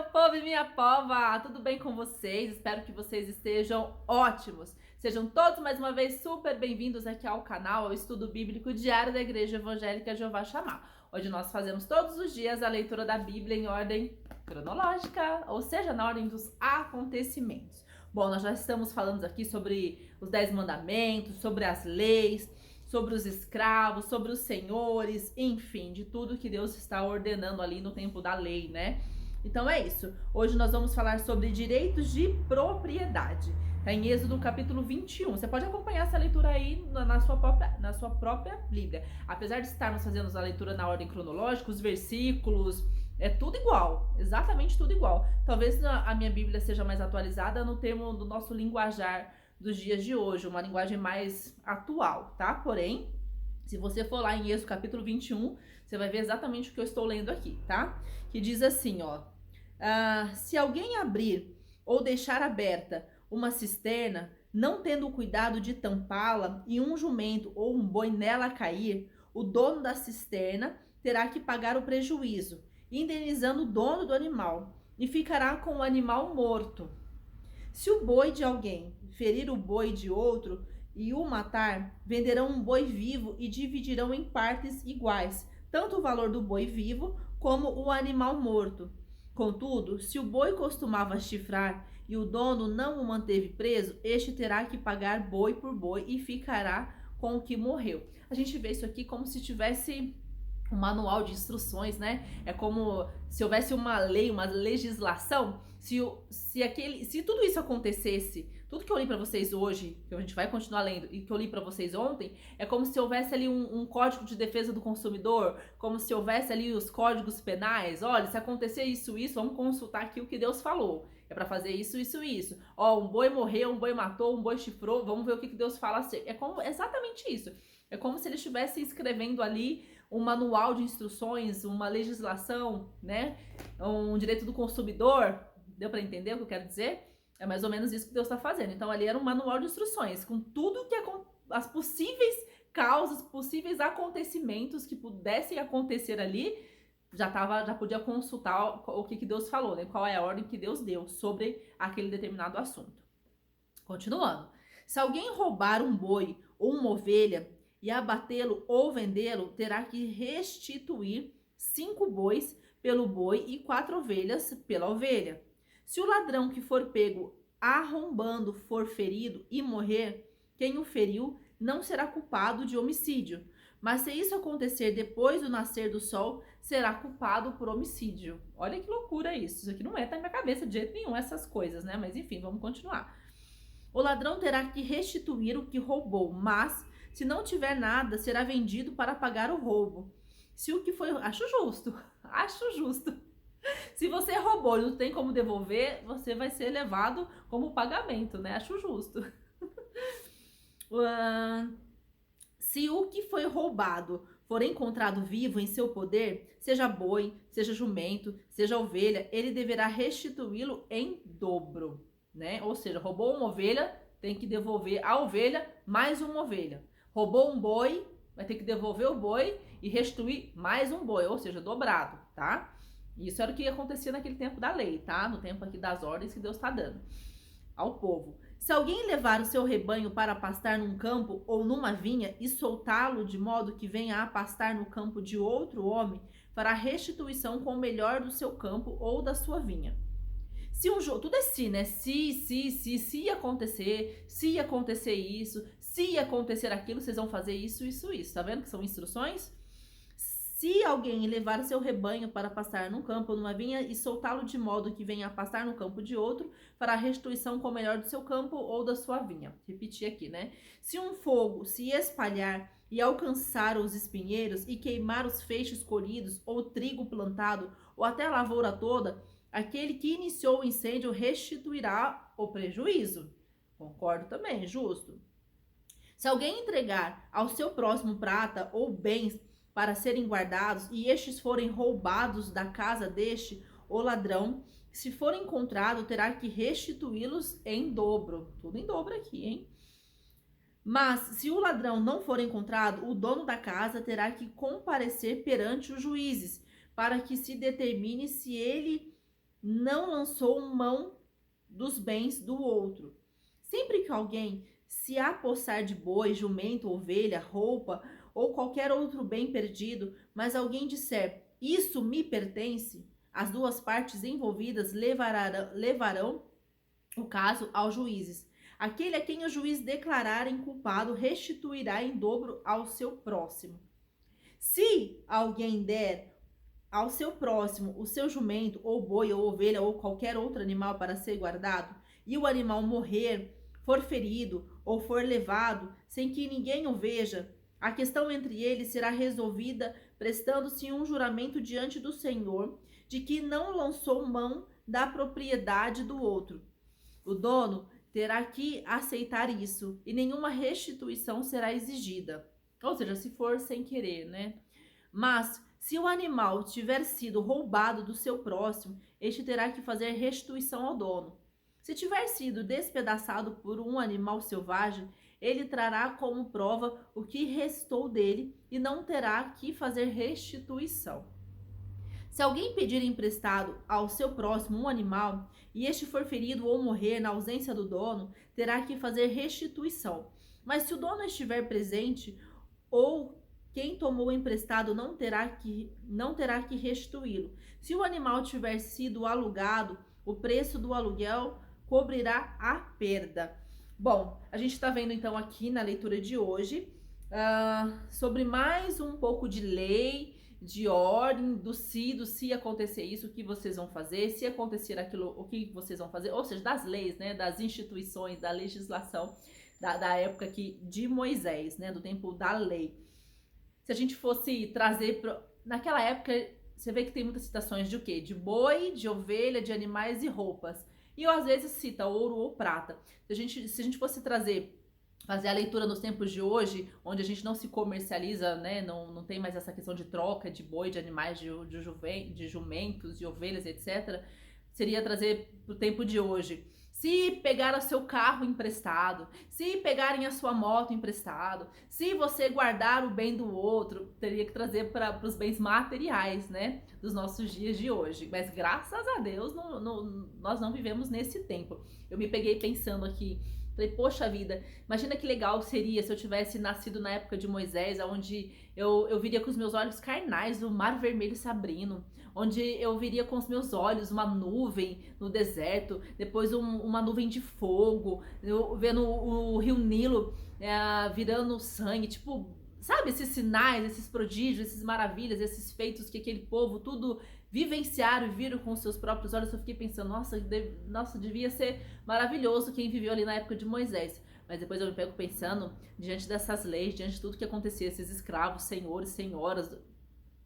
meu povo e minha pova! Tudo bem com vocês? Espero que vocês estejam ótimos. Sejam todos mais uma vez super bem-vindos aqui ao canal, ao Estudo Bíblico Diário da Igreja Evangélica Jeová Shammah, onde nós fazemos todos os dias a leitura da Bíblia em ordem cronológica, ou seja, na ordem dos acontecimentos. Bom, nós já estamos falando aqui sobre os 10 mandamentos, sobre as leis, sobre os escravos, sobre os senhores, enfim, de tudo que Deus está ordenando ali no tempo da lei, né? Então é isso. Hoje nós vamos falar sobre direitos de propriedade. Tá em Êxodo capítulo 21. Você pode acompanhar essa leitura aí na sua própria Bíblia. Apesar de estarmos fazendo a leitura na ordem cronológica, os versículos, é tudo igual, exatamente tudo igual. Talvez a minha Bíblia seja mais atualizada no termo do nosso linguajar dos dias de hoje, uma linguagem mais atual, tá? Porém, se você for lá em Êxodo capítulo 21, você vai ver exatamente o que eu estou lendo aqui, tá? Que diz assim, ó: se alguém abrir ou deixar aberta uma cisterna, não tendo o cuidado de tampá-la, e um jumento ou um boi nela cair, o dono da cisterna terá que pagar o prejuízo, indenizando o dono do animal, e ficará com o animal morto. Se o boi de alguém ferir o boi de outro e o matar, venderão um boi vivo e dividirão em partes iguais, tanto o valor do boi vivo como o animal morto. Contudo, se o boi costumava chifrar e o dono não o manteve preso, este terá que pagar boi por boi e ficará com o que morreu. A gente vê isso aqui como se tivesse um manual de instruções, né? É como se houvesse uma lei, uma legislação. Se tudo isso acontecesse, tudo que eu li para vocês hoje, que a gente vai continuar lendo, e que eu li para vocês ontem, é como se houvesse ali um código de defesa do consumidor, como se houvesse ali os códigos penais. Olha, se acontecer isso, vamos consultar aqui o que Deus falou. É para fazer isso. Ó, um boi morreu, um boi matou, um boi chifrou, vamos ver o que Deus fala assim. É como exatamente isso. É como se ele estivesse escrevendo ali um manual de instruções, uma legislação, né? Um direito do consumidor. Deu para entender o que eu quero dizer? É mais ou menos isso que Deus está fazendo. Então ali era um manual de instruções com tudo que as possíveis causas, possíveis acontecimentos que pudessem acontecer ali, já podia consultar o que Deus falou, né? Qual é a ordem que Deus deu sobre aquele determinado assunto. Continuando. Se alguém roubar um boi ou uma ovelha e abatê-lo ou vendê-lo, terá que restituir 5 bois pelo boi e 4 ovelhas pela ovelha. Se o ladrão que for pego arrombando for ferido e morrer, quem o feriu não será culpado de homicídio. Mas se isso acontecer depois do nascer do sol, será culpado por homicídio. Olha que loucura isso. Isso aqui não entra na minha cabeça de jeito nenhum, essas coisas, né? Mas enfim, vamos continuar. O ladrão terá que restituir o que roubou, mas se não tiver nada, será vendido para pagar o roubo. Se o que foi... Acho justo. Se você roubou e não tem como devolver, você vai ser levado como pagamento, né? Acho justo. Se o que foi roubado for encontrado vivo em seu poder, seja boi, seja jumento, seja ovelha, ele deverá restituí-lo em dobro, né? Ou seja, roubou uma ovelha, tem que devolver a ovelha mais uma ovelha. Roubou um boi, vai ter que devolver o boi e restituir mais um boi, ou seja, dobrado, tá? Isso era o que acontecia naquele tempo da lei, tá? No tempo aqui das ordens que Deus está dando ao povo. Se alguém levar o seu rebanho para pastar num campo ou numa vinha e soltá-lo de modo que venha a pastar no campo de outro homem, fará restituição com o melhor do seu campo ou da sua vinha. Se um jogo, tudo é se, né? Se acontecer isso, se acontecer aquilo, vocês vão fazer isso. Tá vendo que são instruções? Se alguém levar seu rebanho para pastar num campo ou numa vinha e soltá-lo de modo que venha a pastar no campo de outro, fará restituição com o melhor do seu campo ou da sua vinha. Repetir aqui, né? Se um fogo se espalhar e alcançar os espinheiros e queimar os feixes colhidos ou trigo plantado ou até a lavoura toda, aquele que iniciou o incêndio restituirá o prejuízo. Concordo também, justo. Se alguém entregar ao seu próximo prata ou bens para serem guardados, e estes forem roubados da casa deste, o ladrão, se for encontrado, terá que restituí-los em dobro. Tudo em dobro aqui, hein? Mas, se o ladrão não for encontrado, o dono da casa terá que comparecer perante os juízes, para que se determine se ele não lançou mão dos bens do outro. Sempre que alguém se apossar de boi, jumento, ovelha, roupa ou qualquer outro bem perdido, mas alguém disser, isso me pertence, as duas partes envolvidas levarão o caso aos juízes. Aquele a quem o juiz declarar culpado restituirá em dobro ao seu próximo. Se alguém der ao seu próximo o seu jumento, ou boi, ou ovelha, ou qualquer outro animal para ser guardado, e o animal morrer, for ferido, ou for levado, sem que ninguém o veja, a questão entre eles será resolvida prestando-se um juramento diante do Senhor de que não lançou mão da propriedade do outro. O dono terá que aceitar isso e nenhuma restituição será exigida. Ou seja, se for sem querer, né? Mas se o animal tiver sido roubado do seu próximo, este terá que fazer restituição ao dono. Se tiver sido despedaçado por um animal selvagem, ele trará como prova o que restou dele e não terá que fazer restituição. Se alguém pedir emprestado ao seu próximo um animal e este for ferido ou morrer na ausência do dono, terá que fazer restituição. Mas se o dono estiver presente ou quem tomou emprestado não terá que restituí-lo. Se o animal tiver sido alugado, o preço do aluguel cobrirá a perda. Bom, a gente está vendo então aqui na leitura de hoje sobre mais um pouco de lei, de ordem, do se acontecer isso, o que vocês vão fazer, se acontecer aquilo, o que vocês vão fazer, ou seja, das leis, né, das instituições, da legislação da época aqui de Moisés, né, do tempo da lei. Se a gente fosse trazer, naquela época, você vê que tem muitas citações de o quê? De boi, de ovelha, de animais e roupas. E às vezes cita ouro ou prata. Se a gente fosse fazer a leitura nos tempos de hoje, onde a gente não se comercializa, né? Não tem mais essa questão de troca de boi, de animais, de jumentos, de ovelhas, etc. Seria trazer para o tempo de hoje. Se pegar o seu carro emprestado, se pegarem a sua moto emprestado, se você guardar o bem do outro, teria que trazer para os bens materiais, né, dos nossos dias de hoje. Mas graças a Deus nós não vivemos nesse tempo. Eu me peguei pensando aqui, falei, poxa vida, imagina que legal seria se eu tivesse nascido na época de Moisés, onde eu viria com os meus olhos carnais o Mar Vermelho se abrindo, onde eu viria com os meus olhos uma nuvem no deserto, depois uma nuvem de fogo, eu vendo o rio Nilo virando sangue, tipo, sabe, esses sinais, esses prodígios, essas maravilhas, esses feitos que aquele povo tudo vivenciaram e viram com seus próprios olhos. Eu fiquei pensando, nossa, devia ser maravilhoso quem viveu ali na época de Moisés. Mas depois eu me pego pensando, diante dessas leis, diante de tudo que acontecia, esses escravos, senhores, senhoras,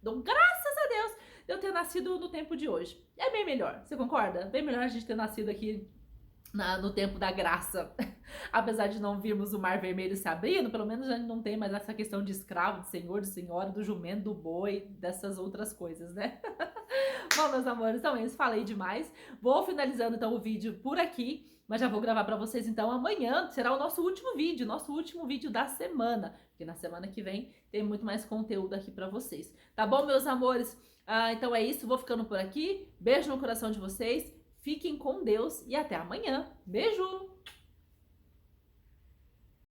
dão graças a Deus de eu ter nascido no tempo de hoje. É bem melhor, você concorda? Bem melhor a gente ter nascido aqui no tempo da graça. Apesar de não virmos o Mar Vermelho se abrindo, pelo menos a gente não tem mais essa questão de escravo, de senhor, de senhora, do jumento, do boi, dessas outras coisas, né? Bom, meus amores, então é isso, falei demais. Vou finalizando então o vídeo por aqui, mas já vou gravar pra vocês então amanhã, será o nosso último vídeo da semana, porque na semana que vem tem muito mais conteúdo aqui pra vocês. Tá bom, meus amores? Então é isso, vou ficando por aqui. Beijo no coração de vocês, fiquem com Deus e até amanhã. Beijo!